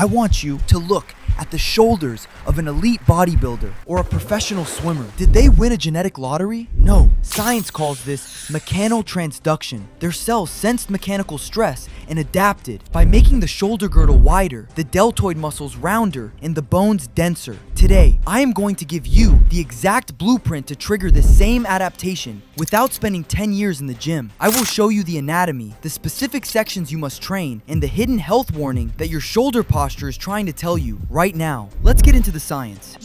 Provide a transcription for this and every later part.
I want you to look at the shoulders of an elite bodybuilder or a professional swimmer. Did they win a genetic lottery? No. Science calls this mechanotransduction. Their cells sensed mechanical stress and adapted. By making the shoulder girdle wider, the deltoid muscles rounder, and the bones denser. Today, I am going to give you the exact blueprint to trigger the same adaptation without spending 10 years in the gym. I will show you the anatomy, the specific sections you must train, and the hidden health warning that your shoulder posture is trying to tell you right now. Let's get into the science.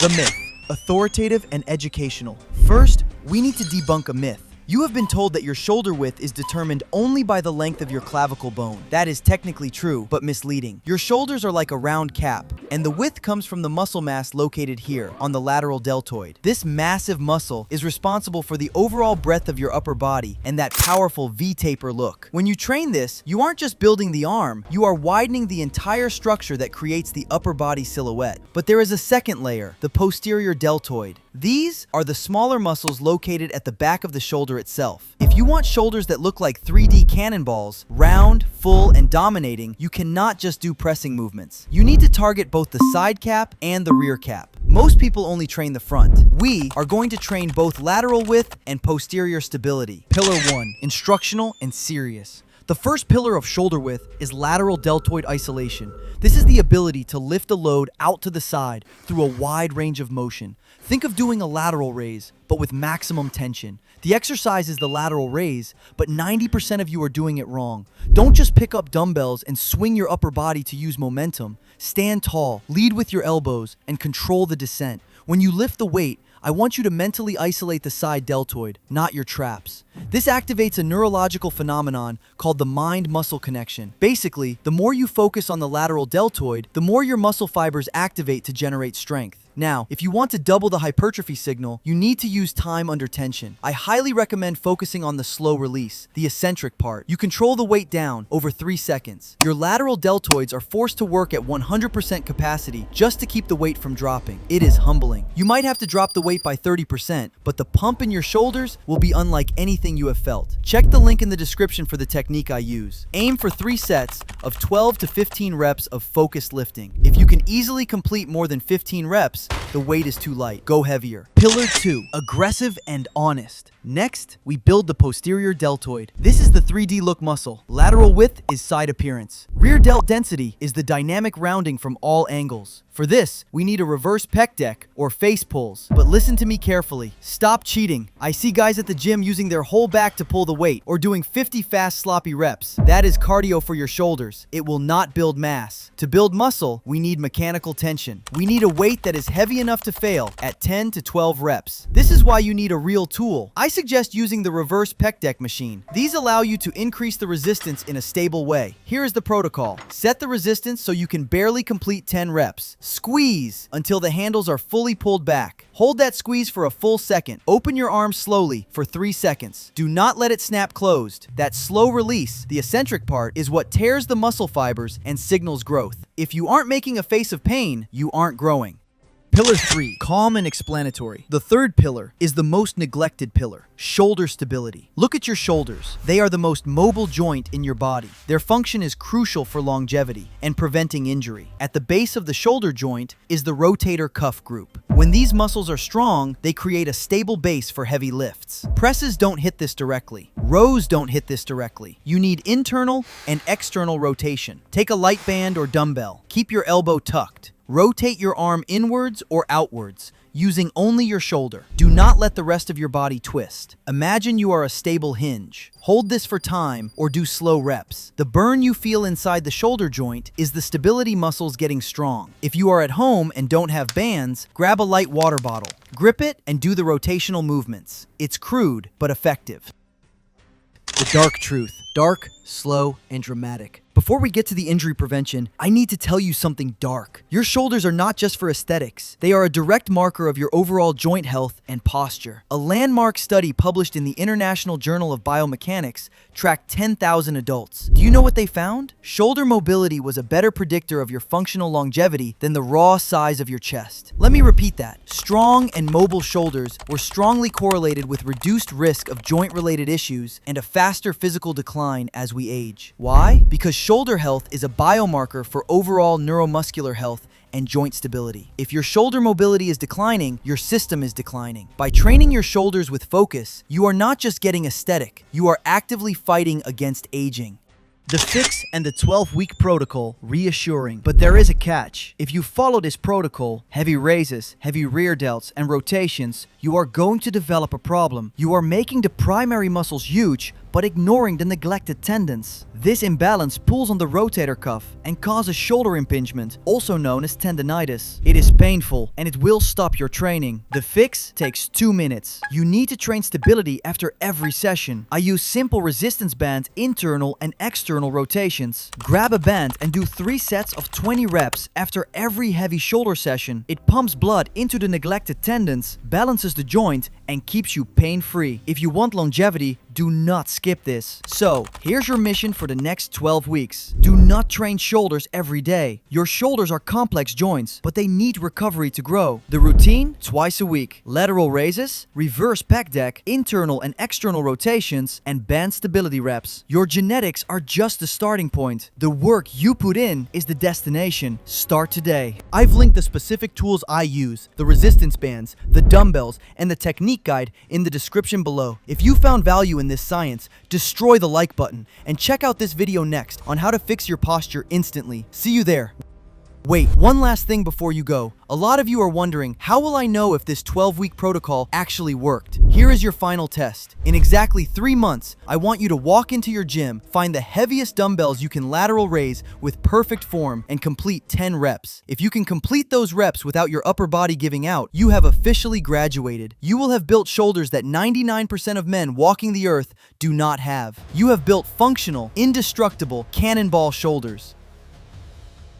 The myth, authoritative and educational. First, we need to debunk a myth. You have been told that your shoulder width is determined only by the length of your clavicle bone. That is technically true, but misleading. Your shoulders are like a round cap, and the width comes from the muscle mass located here on the lateral deltoid. This massive muscle is responsible for the overall breadth of your upper body and that powerful V-taper look. When you train this, you aren't just building the arm, you are widening the entire structure that creates the upper body silhouette. But there is a second layer, the posterior deltoid. These are the smaller muscles located at the back of the shoulder itself. If you want shoulders that look like 3D cannonballs, round, full, and dominating, you cannot just do pressing movements. You need to target both the side cap and the rear cap. Most people only train the front. We are going to train both lateral width and posterior stability. Pillar 1, instructional and serious. The first pillar of shoulder width is lateral deltoid isolation. This is the ability to lift a load out to the side through a wide range of motion. Think of doing a lateral raise, but with maximum tension. The exercise is the lateral raise, but 90% of you are doing it wrong. Don't just pick up dumbbells and swing your upper body to use momentum. Stand tall, lead with your elbows, and control the descent. When you lift the weight, I want you to mentally isolate the side deltoid, not your traps. This activates a neurological phenomenon called the mind-muscle connection. Basically, the more you focus on the lateral deltoid, the more your muscle fibers activate to generate strength. Now, if you want to double the hypertrophy signal, you need to use time under tension. I highly recommend focusing on the slow release, the eccentric part. You control the weight down over 3 seconds. Your lateral deltoids are forced to work at 100% capacity just to keep the weight from dropping. It is humbling. You might have to drop the weight by 30%, but the pump in your shoulders will be unlike anything you have felt. Check the link in the description for the technique I use. Aim for 3 sets of 12 to 15 reps of focused lifting. If you can easily complete more than 15 reps, the weight is too light. Go heavier. Pillar 2, aggressive and honest. Next, we build the posterior deltoid. This is the 3D look muscle. Lateral width is side appearance. Rear delt density is the dynamic rounding from all angles. For this, we need a reverse pec deck or face pulls. But listen to me carefully. Stop cheating. I see guys at the gym using their whole back to pull the weight or doing 50 fast sloppy reps. That is cardio for your shoulders. It will not build mass. To build muscle, we need mechanical tension. We need a weight that is heavy enough to fail at 10 to 12 reps. This is why you need a real tool. I suggest using the reverse pec deck machine. These allow you to increase the resistance in a stable way. Here is the protocol. Set the resistance so you can barely complete 10 reps. Squeeze until the handles are fully pulled back. Hold that squeeze for a full second. Open your arm slowly for 3 seconds. Do not let it snap closed. That slow release, the eccentric part, is what tears the muscle fibers and signals growth. If you aren't making a face of pain, you aren't growing. Pillar 3, calm and explanatory. The third pillar is the most neglected pillar, shoulder stability. Look at your shoulders. They are the most mobile joint in your body. Their function is crucial for longevity and preventing injury. At the base of the shoulder joint is the rotator cuff group. When these muscles are strong, they create a stable base for heavy lifts. Presses don't hit this directly. Rows don't hit this directly. You need internal and external rotation. Take a light band or dumbbell. Keep your elbow tucked. Rotate your arm inwards or outwards, using only your shoulder. Do not let the rest of your body twist. Imagine you are a stable hinge. Hold this for time or do slow reps. The burn you feel inside the shoulder joint is the stability muscles getting strong. If you are at home and don't have bands, grab a light water bottle. Grip it and do the rotational movements. It's crude, but effective. The dark truth. Dark, slow, and dramatic. Before we get to the injury prevention, I need to tell you something dark. Your shoulders are not just for aesthetics. They are a direct marker of your overall joint health and posture. A landmark study published in the International Journal of Biomechanics tracked 10,000 adults. Do you know what they found? Shoulder mobility was a better predictor of your functional longevity than the raw size of your chest. Let me repeat that. Strong and mobile shoulders were strongly correlated with reduced risk of joint-related issues and a faster physical decline as we age. Why? Because shoulder health is a biomarker for overall neuromuscular health and joint stability. If your shoulder mobility is declining, your system is declining. By training your shoulders with focus, you are not just getting aesthetic, you are actively fighting against aging. The fix and the 12-week protocol, Reassuring. But there is a catch. If you follow this protocol, heavy raises, heavy rear delts, and rotations, you are going to develop a problem. You are making the primary muscles huge, but ignoring the neglected tendons. This imbalance pulls on the rotator cuff and causes shoulder impingement, also known as tendinitis. It is painful and it will stop your training. The fix takes 2 minutes. You need to train stability after every session. I use simple resistance bands, internal and external rotations. Grab a band and do 3 sets of 20 reps after every heavy shoulder session. It pumps blood into the neglected tendons, balances the joint, and keeps you pain-free. If you want longevity, do not skip this. So, here's your mission for the next 12 weeks. Do not train shoulders every day. Your shoulders are complex joints, but they need recovery to grow. The routine, twice a week. Lateral raises, reverse pec deck, internal and external rotations, and band stability reps. Your genetics are just the starting point. The work you put in is the destination. Start today. I've linked the specific tools I use, the resistance bands, the dumbbells, and the technique guide in the description below. If you found value in this science, destroy the like button and check out this video next on how to fix your posture instantly. See you there. Wait, one last thing before you go. A lot of you are wondering, how will I know if this 12-week protocol actually worked? Here is your final test. In exactly 3 months, I want you to walk into your gym, find the heaviest dumbbells you can lateral raise with perfect form, and complete 10 reps. If you can complete those reps without your upper body giving out, you have officially graduated. You will have built shoulders that 99% of men walking the earth do not have. You have built functional, indestructible cannonball shoulders.